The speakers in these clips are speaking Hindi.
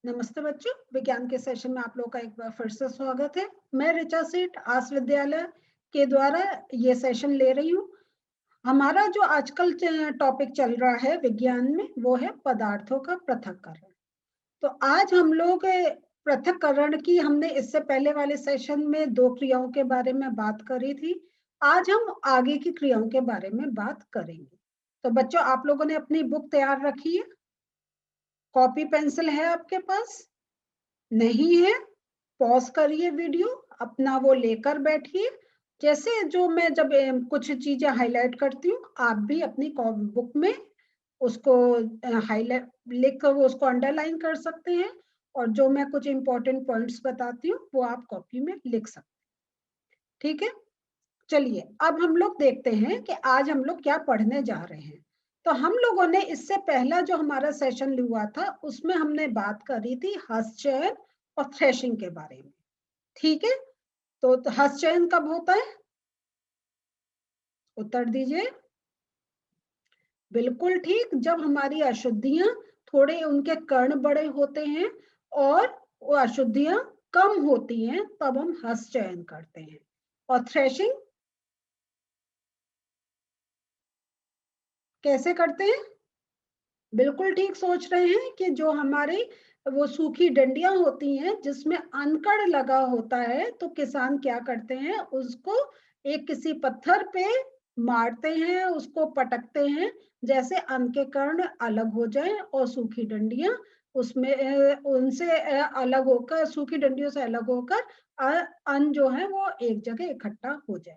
नमस्ते बच्चों, विज्ञान के सेशन में आप लोगों का एक बार फिर से स्वागत है। मैं ऋचा सेठ आस विद्यालय के द्वारा ये सेशन ले रही हूँ। हमारा जो आजकल टॉपिक चल रहा है विज्ञान में वो है पदार्थों का पृथक्करण। तो आज हम लोग पृथक्करण की हमने इससे पहले वाले सेशन में दो क्रियाओं के बारे में बात करी थी। आज हम आगे की क्रियाओं के बारे में बात करेंगे। तो बच्चों, आप लोगों ने अपनी बुक तैयार रखी है? कॉपी पेंसिल है आपके पास? नहीं है? पॉज करिए वीडियो, अपना वो लेकर बैठिए। जैसे जो मैं जब कुछ चीजें हाईलाइट करती हूँ, आप भी अपनी बुक में उसको हाईलाइट लिख कर वो उसको अंडरलाइन कर सकते हैं। और जो मैं कुछ इंपॉर्टेंट पॉइंट्स बताती हूँ वो आप कॉपी में लिख सकते हैं। ठीक है, चलिए अब हम लोग देखते हैं कि आज हम लोग क्या पढ़ने जा रहे हैं। तो हम लोगों ने इससे पहला जो हमारा सेशन हुआ था उसमें हमने बात करी थी हस्तचयन और थ्रेशिंग के बारे में। ठीक है, तो हस्तचयन कब होता है? उत्तर दीजिए। बिल्कुल ठीक, जब हमारी अशुद्धियां थोड़े उनके कण बड़े होते हैं और वो अशुद्धियां कम होती हैं तब हम हस्तचयन करते हैं। और थ्रेशिंग कैसे करते हैं? बिल्कुल ठीक सोच रहे हैं कि जो हमारी वो सूखी डंडियां होती हैं जिसमें अनकड़ लगा होता है, तो किसान क्या करते हैं, उसको एक किसी पत्थर पे मारते हैं, उसको पटकते हैं, जैसे अन्न के कण अलग हो जाएं और सूखी डंडियां उसमें उनसे अलग होकर, सूखी डंडियों से अलग होकर अन्न जो है वो एक जगह इकट्ठा हो जाए।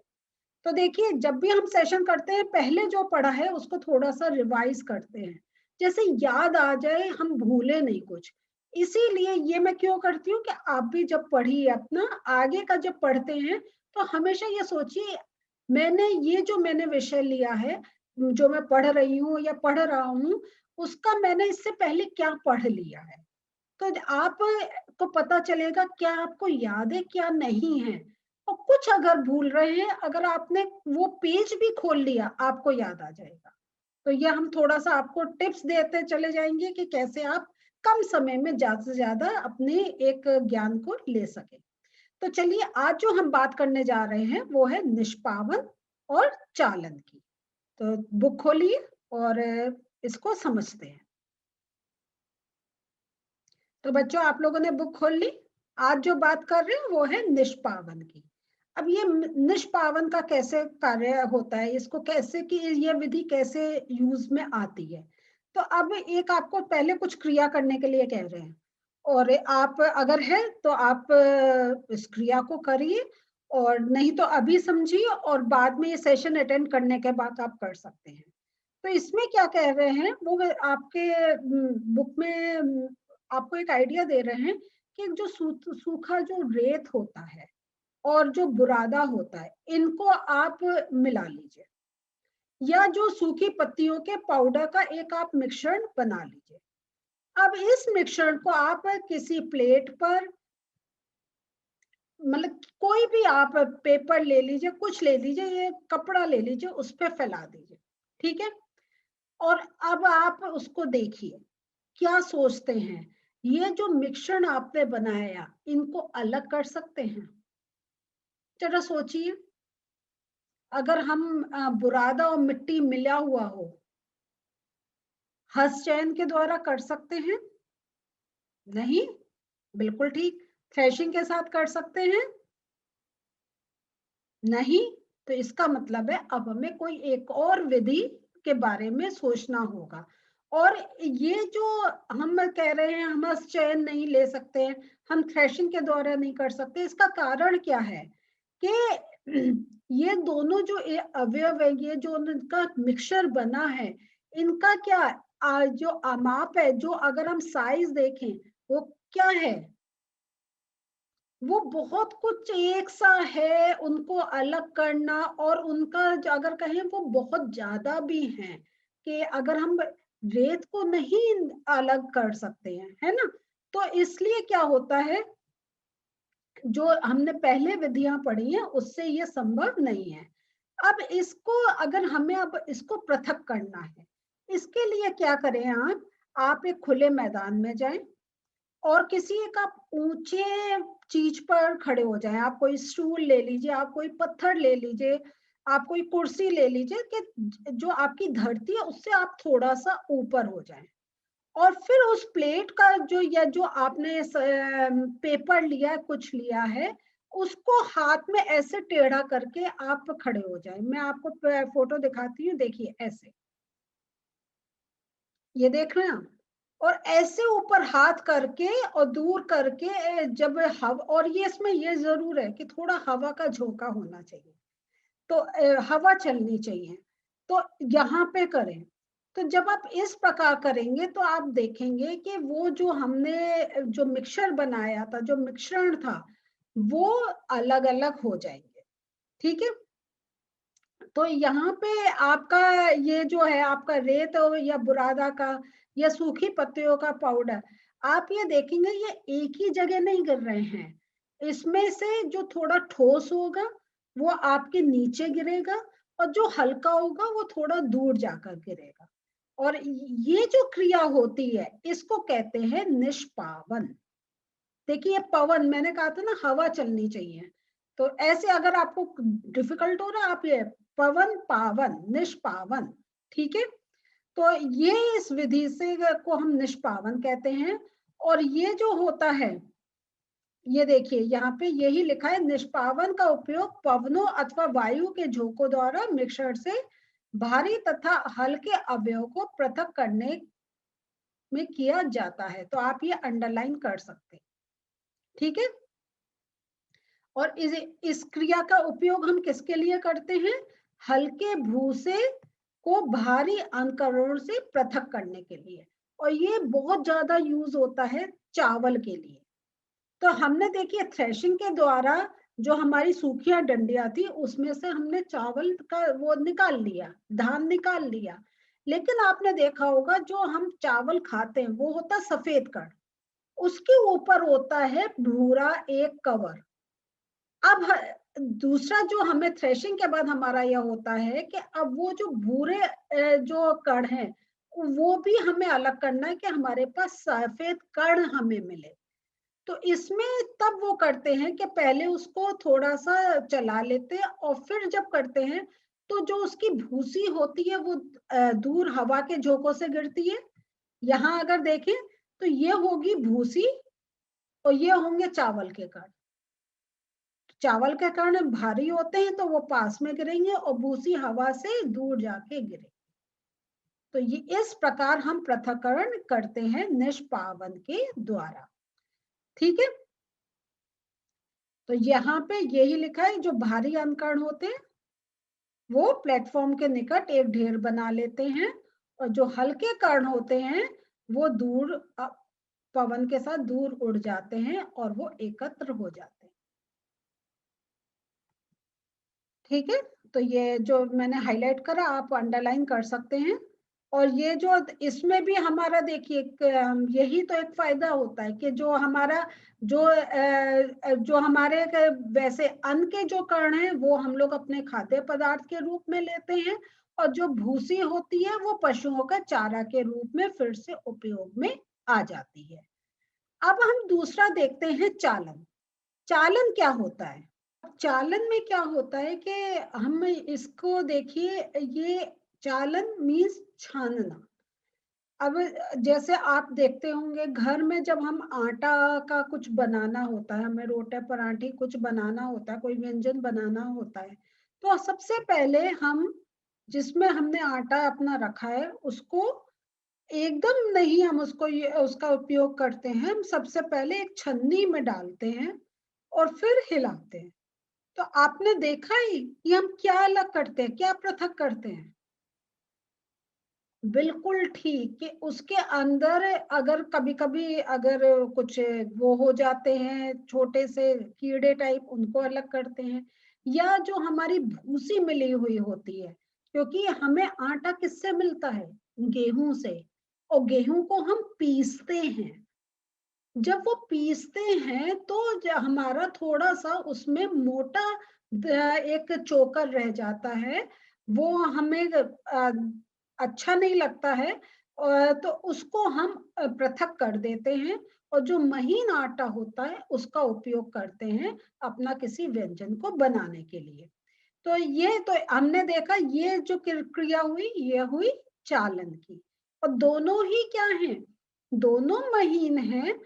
तो देखिए, जब भी हम सेशन करते हैं पहले जो पढ़ा है उसको थोड़ा सा रिवाइज करते हैं, जैसे याद आ जाए, हम भूले नहीं कुछ। इसीलिए ये मैं क्यों करती हूँ कि आप भी जब पढ़िए अपना आगे का जब पढ़ते हैं तो हमेशा ये सोचिए, मैंने विषय लिया है, जो मैं पढ़ रही हूँ या पढ़ रहा हूँ, उसका मैंने इससे पहले क्या पढ़ लिया है। तो आप को पता चलेगा क्या आपको याद है क्या नहीं है। और कुछ अगर भूल रहे हैं, अगर आपने वो पेज भी खोल लिया आपको याद आ जाएगा। तो ये हम थोड़ा सा आपको टिप्स देते चले जाएंगे कि कैसे आप कम समय में ज्यादा से ज्यादा अपने एक ज्ञान को ले सके। तो चलिए, आज जो हम बात करने जा रहे हैं वो है निष्पावन और चालन की। तो बुक खोलिए और इसको समझते हैं। तो बच्चों, आप लोगों ने बुक खोल ली। आज जो बात कर रहे हैं वो है निष्पावन की। अब ये निष्पावन का कैसे कार्य होता है, इसको कैसे की ये विधि कैसे यूज में आती है। तो अब एक आपको पहले कुछ क्रिया करने के लिए कह रहे हैं, और आप अगर है तो आप इस क्रिया को करिए, और नहीं तो अभी समझिए और बाद में ये सेशन अटेंड करने के बाद आप कर सकते हैं। तो इसमें क्या कह रहे हैं वो आपके बुक में आपको एक आइडिया दे रहे हैं कि जो सूखा जो रेत होता है और जो बुरादा होता है, इनको आप मिला लीजिए, या जो सूखी पत्तियों के पाउडर का एक आप मिश्रण बना लीजिए। अब इस मिश्रण को आप किसी प्लेट पर, मतलब कोई भी आप पेपर ले लीजिए, कुछ ले लीजिए, ये कपड़ा ले लीजिए, उस पर फैला दीजिए। ठीक है, और अब आप उसको देखिए, क्या सोचते हैं, ये जो मिश्रण आपने बनाया इनको अलग कर सकते हैं? जरा सोचिए, अगर हम बुरादा और मिट्टी मिला हुआ हो, हस्तचयन के द्वारा कर सकते हैं? नहीं, बिल्कुल ठीक। थ्रेशिंग के साथ कर सकते हैं? नहीं। तो इसका मतलब है अब हमें कोई एक और विधि के बारे में सोचना होगा। और ये जो हम कह रहे हैं हम चयन नहीं ले सकते हैं, हम थ्रेशिंग के द्वारा नहीं कर सकते, इसका कारण क्या है कि ये दोनों जो अवयव है, ये जो उनका मिक्सचर बना है, इनका क्या जो माप है, जो अगर हम साइज देखें वो क्या है, वो बहुत कुछ एक सा है। उनको अलग करना और उनका अगर कहें वो बहुत ज्यादा भी है, कि अगर हम रेत को नहीं अलग कर सकते हैं, है ना। तो इसलिए क्या होता है, जो हमने पहले विधियां पढ़ी हैं उससे ये संभव नहीं है। अब इसको अगर हमें अब इसको पृथक करना है, इसके लिए क्या करें, आप एक खुले मैदान में जाएं और किसी एक आप ऊंचे चीज पर खड़े हो जाएं, आप कोई स्टूल ले लीजिए, आप कोई पत्थर ले लीजिए, आप कोई कुर्सी ले लीजिए, कि जो आपकी धरती है उससे आप थोड़ा सा ऊपर हो जाएं। और फिर उस प्लेट का जो, या जो आपने पेपर लिया है, कुछ लिया है, उसको हाथ में ऐसे टेढ़ा करके आप खड़े हो जाएं। मैं आपको फोटो दिखाती हूँ, देखिए ऐसे, ये देख रहे हैं आप? और ऐसे ऊपर हाथ करके और दूर करके, जब हवा, और ये इसमें ये जरूर है कि थोड़ा हवा का झोंका होना चाहिए, तो हवा चलनी चाहिए, तो यहाँ पे करें। तो जब आप इस प्रकार करेंगे तो आप देखेंगे कि वो जो हमने जो मिक्सचर बनाया था, जो मिश्रण था, वो अलग अलग हो जाएंगे। ठीक है, तो यहाँ पे आपका ये जो है आपका रेत या बुरादा का या सूखी पत्तियों का पाउडर, आप ये देखेंगे ये एक ही जगह नहीं गिर रहे हैं। इसमें से जो थोड़ा ठोस होगा वो आपके नीचे गिरेगा, और जो हल्का होगा वो थोड़ा दूर जाकर गिरेगा। और ये जो क्रिया होती है इसको कहते हैं निष्पावन। देखिए पवन, मैंने कहा था ना हवा चलनी चाहिए, तो ऐसे अगर आपको डिफिकल्ट हो रहा, आप ये पवन पावन निष्पावन। ठीक है, तो ये इस विधि से को हम निष्पावन कहते हैं। और ये जो होता है, ये देखिए यहाँ पे यही लिखा है, निष्पावन का उपयोग पवनों अथवा वायु के झोंकों द्वारा मिश्रण से भारी तथा हल्के अवयव को पृथक करने में किया जाता है। तो आप ये अंडरलाइन कर सकते हैं। ठीक है, और इस क्रिया का उपयोग हम किसके लिए करते हैं? हल्के भूसे को भारी अंकुरों से पृथक करने के लिए। और ये बहुत ज्यादा यूज होता है चावल के लिए। तो हमने देखिए थ्रेशिंग के द्वारा जो हमारी सूखिया डंडियां थी उसमें से हमने चावल का वो निकाल लिया, धान निकाल लिया। लेकिन आपने देखा होगा जो हम चावल खाते हैं वो होता सफेद कण, उसके ऊपर होता है भूरा एक कवर। अब दूसरा जो हमें थ्रेशिंग के बाद हमारा यह होता है कि अब वो जो भूरे जो कण है वो भी हमें अलग करना है कि हमारे पास सफेद कण हमें मिले। तो इसमें तब वो करते हैं कि पहले उसको थोड़ा सा चला लेते हैं, और फिर जब करते हैं तो जो उसकी भूसी होती है वो दूर हवा के झोंकों से गिरती है। यहाँ अगर देखें तो ये होगी भूसी, और ये होंगे चावल के कण। चावल के कण भारी होते हैं तो वो पास में गिरेंगे, और भूसी हवा से दूर जाके गिरेंगे। तो ये इस प्रकार हम पृथक्करण करते हैं निष्पावन के द्वारा। ठीक है, तो यहाँ पे यही लिखा है, जो भारी अंकण होते हैं वो प्लेटफॉर्म के निकट एक ढेर बना लेते हैं, और जो हल्के कण होते हैं वो दूर पवन के साथ दूर उड़ जाते हैं और वो एकत्र हो जाते हैं। ठीक है, तो ये जो मैंने हाईलाइट करा आप अंडरलाइन कर सकते हैं। और ये जो इसमें भी हमारा देखिए यही तो एक फायदा होता है कि जो हमारा जो हमारे वैसे अन्न के जो कण हैं वो हम लोग अपने खाद्य पदार्थ के रूप में लेते हैं, और जो भूसी होती है वो पशुओं का चारा के रूप में फिर से उपयोग में आ जाती है। अब हम दूसरा देखते हैं चालन। चालन क्या होता है? चालन में क्या होता है कि हम इसको देखिए, ये चालन मीन्स छानना। अब जैसे आप देखते होंगे घर में जब हम आटा का कुछ बनाना होता है, हमें रोटे पराठे कुछ बनाना होता है, कोई व्यंजन बनाना होता है, तो सबसे पहले हम जिसमें हमने आटा अपना रखा है उसको एकदम नहीं हम उसको उसका उपयोग करते हैं। हम सबसे पहले एक छन्नी में डालते हैं और फिर हिलाते हैं। तो आपने देखा ही कि हम क्या अलग करते हैं, क्या पृथक करते हैं? बिल्कुल ठीक, कि उसके अंदर अगर कभी कभी अगर कुछ वो हो जाते हैं छोटे से कीड़े टाइप, उनको अलग करते हैं। या जो हमारी भूसी मिली हुई होती है, क्योंकि हमें आटा किससे मिलता है? गेहूं से। और गेहूं को हम पीसते हैं। जब वो पीसते हैं तो हमारा थोड़ा सा उसमें मोटा एक चोकर रह जाता है। वो हमें अच्छा नहीं लगता है। तो उसको हम पृथक कर देते हैं और जो महीन आटा होता है उसका उपयोग करते हैं अपना किसी व्यंजन को बनाने के लिए। तो ये तो हमने देखा, ये जो क्रिया हुई ये हुई चालन की। और दोनों ही क्या हैं, दोनों महीन हैं,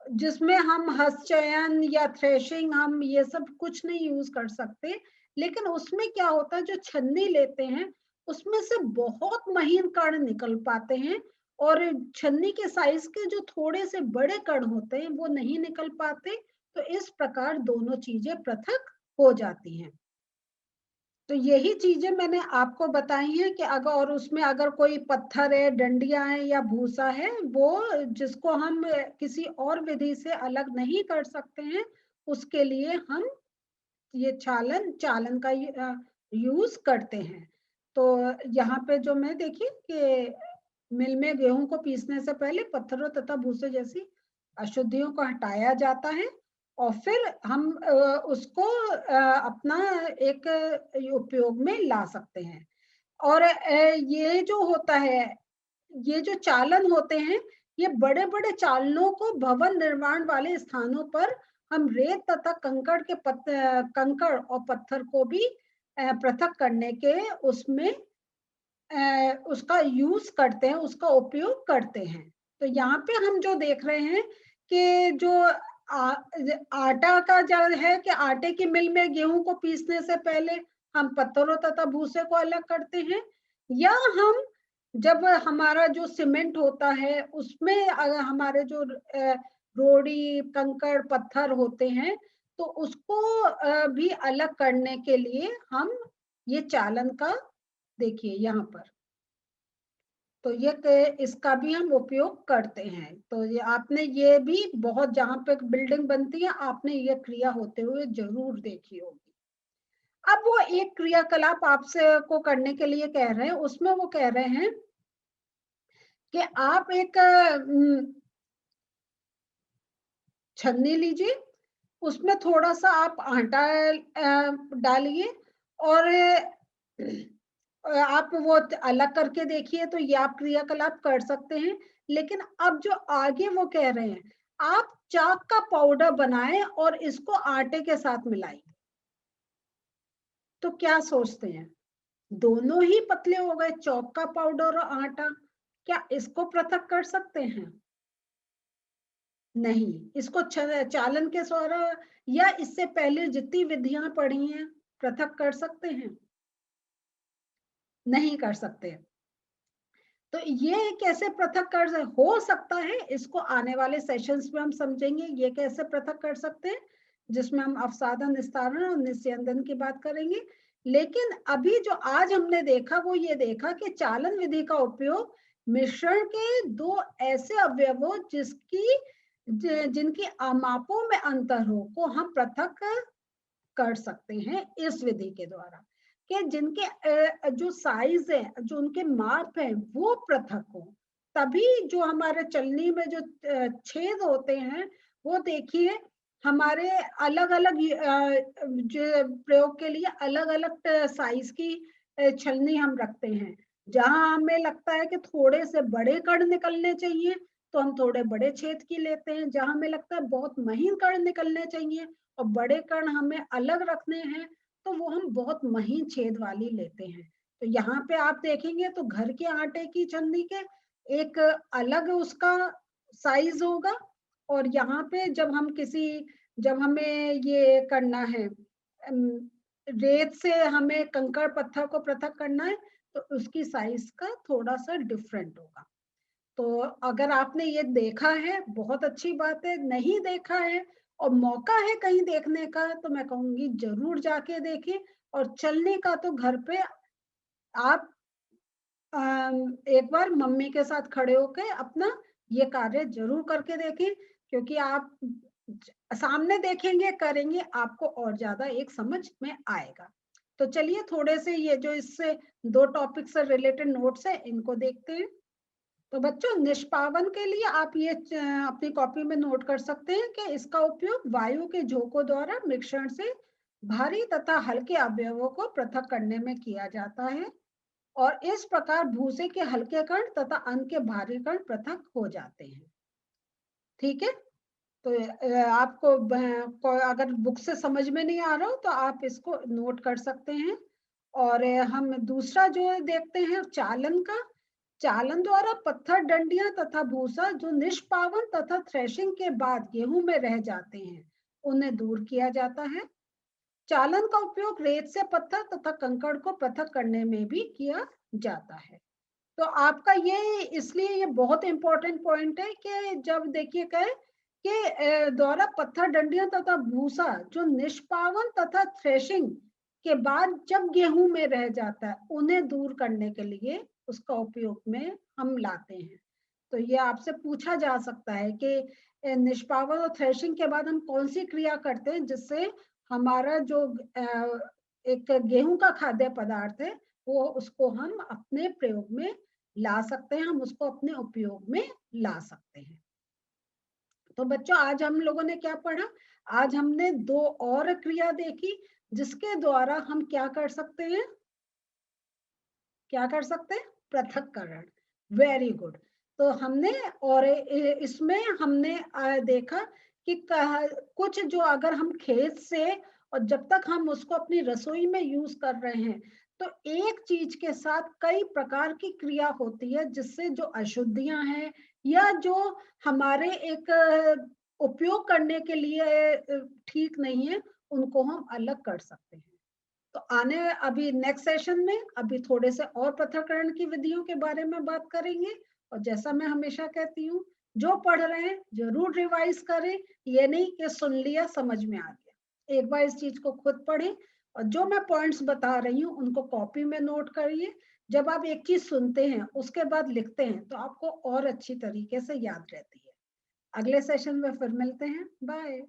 जिसमें हम हस्तचयन या थ्रेशिंग हम ये सब कुछ नहीं यूज कर सकते। लेकिन उसमें क्या होता है, जो छन्नी लेते हैं उसमें से बहुत महीन कण निकल पाते हैं, और छन्नी के साइज के जो थोड़े से बड़े कण होते हैं वो नहीं निकल पाते। तो इस प्रकार दोनों चीजें पृथक हो जाती हैं। तो यही चीजें मैंने आपको बताई हैं कि अगर, और उसमें अगर कोई पत्थर है, डंडियां है या भूसा है, वो जिसको हम किसी और विधि से अलग नहीं कर सकते हैं, उसके लिए हम ये चालन का यूज करते हैं। तो यहाँ पे जो मैं देखिए कि मिल में गेहूं को पीसने से पहले पत्थरों तथा भूसे जैसी अशुद्धियों को हटाया जाता है, और फिर हम उसको अपना एक उपयोग में ला सकते हैं। और ये जो होता है, ये जो चालन होते हैं, ये बड़े बड़े चालनों को भवन निर्माण वाले स्थानों पर हम रेत तथा कंकड़ और पत्थर को भी पृथक करने के उसमें उसका यूज करते हैं, उसका उपयोग करते हैं। तो यहाँ पे हम जो देख रहे हैं कि जो आटा का जो है कि आटे की मिल में गेहूं को पीसने से पहले हम पत्थरों तथा भूसे को अलग करते हैं, या हम जब हमारा जो सीमेंट होता है उसमें अगर हमारे जो रोड़ी कंकड़ पत्थर होते हैं, तो उसको भी अलग करने के लिए हम ये चालन का, देखिए यहाँ पर, तो ये इसका भी हम उपयोग करते हैं। तो ये आपने ये भी बहुत, जहां पे बिल्डिंग बनती है आपने ये क्रिया होते हुए जरूर देखी होगी। अब वो एक क्रियाकलाप आपसे को करने के लिए कह रहे हैं, उसमें वो कह रहे हैं कि आप एक छन्नी लीजिए, उसमें थोड़ा सा आप आटा डालिए, और आप वो अलग करके देखिए, तो ये आप क्रियाकलाप कर सकते हैं। लेकिन अब जो आगे वो कह रहे हैं, आप चाक का पाउडर बनाएं और इसको आटे के साथ मिलाएं। तो क्या सोचते हैं, दोनों ही पतले हो गए, चौक का पाउडर और आटा, क्या इसको पृथक कर सकते हैं? नहीं। इसको चालन के द्वारा या इससे पहले जितनी विधियां पढ़ी हैं, पृथक कर सकते हैं? नहीं कर सकते। तो ये कैसे पृथक कर हो सकता है, इसको आने वाले सेशंस में हम समझेंगे, ये कैसे पृथक कर सकते हैं, जिसमें हम अवसादन, निस्तारण और निस्यंदन की बात करेंगे। लेकिन अभी जो आज हमने देखा वो ये देखा कि चालन विधि का उपयोग मिश्रण के दो ऐसे अवयवों जिनकी मापों में अंतर हो को हम पृथक कर सकते हैं इस विधि के द्वारा, कि जिनके जो साइज है, जो उनके माप है वो पृथक हो। तभी जो हमारे चलनी में जो छेद होते हैं, वो देखिए हमारे अलग अलग जो प्रयोग के लिए अलग अलग साइज की छलनी हम रखते हैं। जहां हमें लगता है कि थोड़े से बड़े कण निकलने चाहिए, तो हम थोड़े बड़े छेद की लेते हैं। जहां हमें लगता है बहुत महीन कण निकलने चाहिए और बड़े कण हमें अलग रखने हैं, तो वो हम बहुत महीन छेद वाली लेते हैं। तो यहाँ पे आप देखेंगे तो घर के आटे की छन्नी के एक अलग उसका साइज होगा, और यहाँ पे जब हमें ये करना है, रेत से हमें कंकड़ पत्थर को पृथक करना है, तो उसकी साइज का थोड़ा सा डिफरेंट होगा। तो अगर आपने ये देखा है बहुत अच्छी बात है, नहीं देखा है और मौका है कहीं देखने का, तो मैं कहूंगी जरूर जाके देखें। और चलने का तो घर पे आप एक बार मम्मी के साथ खड़े होके अपना ये कार्य जरूर करके देखें, क्योंकि आप सामने देखेंगे करेंगे आपको और ज्यादा एक समझ में आएगा। तो चलिए थोड़े से ये जो इससे दो टॉपिक से रिलेटेड नोट्स है इनको देखते हैं। तो बच्चों, निष्पावन के लिए आप ये अपनी कॉपी में नोट कर सकते हैं कि इसका उपयोग वायु के झोंकों द्वारा मिश्रण से भारी तथा हल्के अवयवों को पृथक करने में किया जाता है। और इस प्रकार भूसे के हल्के कण तथा अन्न के भारी कण पृथक हो जाते हैं। ठीक है, तो आपको अगर बुक से समझ में नहीं आ रहा हो तो आप इसको नोट कर सकते हैं। और हम दूसरा जो है देखते हैं चालन का। चालन द्वारा पत्थर, डंडियां तथा भूसा जो निष्पावन तथा थ्रेशिंग के बाद गेहूं में रह जाते हैं, उन्हें दूर किया जाता है। चालन का उपयोग रेत से पत्थर तथा कंकड़ को पृथक करने में भी किया जाता है। तो आपका ये इसलिए ये बहुत इंपॉर्टेंट पॉइंट है कि जब देखिए कहे कि द्वारा पत्थर, डंडियां तथा भूसा जो निष्पावन तथा थ्रेशिंग के बाद जब गेहूं में रह जाता है, उन्हें दूर करने के लिए उसका उपयोग में हम लाते हैं। तो ये आपसे पूछा जा सकता है कि निष्पावन और थ्रेशिंग के बाद हम कौन सी क्रिया करते हैं जिससे हमारा जो एक गेहूं का खाद्य पदार्थ है, वो उसको हम अपने प्रयोग में ला सकते हैं, हम उसको अपने उपयोग में ला सकते हैं। तो बच्चों आज हम लोगों ने क्या पढ़ा? आज हमने दो और क्रिया देखी जिसके द्वारा हम क्या कर सकते हैं? क्या कर सकते हैं? पृथक्करण। Very good. तो हमने और इसमें हमने देखा कि कुछ जो अगर हम खेत से और जब तक हम उसको अपनी रसोई में यूज कर रहे हैं, तो एक चीज के साथ कई प्रकार की क्रिया होती है जिससे जो अशुद्धियां हैं या जो हमारे एक उपयोग करने के लिए ठीक नहीं है, उनको हम अलग कर सकते हैं। तो आने अभी नेक्स्ट सेशन में अभी थोड़े से और पृथक्करण की विधियों के बारे में बात करेंगे। और जैसा मैं हमेशा कहती हूँ, जो पढ़ रहे हैं जरूर रिवाइज करें। ये नहीं कि सुन लिया समझ में आ गया, एक बार इस चीज को खुद पढ़ें और जो मैं पॉइंट्स बता रही हूँ उनको कॉपी में नोट करिए। जब आप एक चीज सुनते हैं उसके बाद लिखते हैं तो आपको और अच्छी तरीके से याद रहती है। अगले सेशन में फिर मिलते हैं। बाय।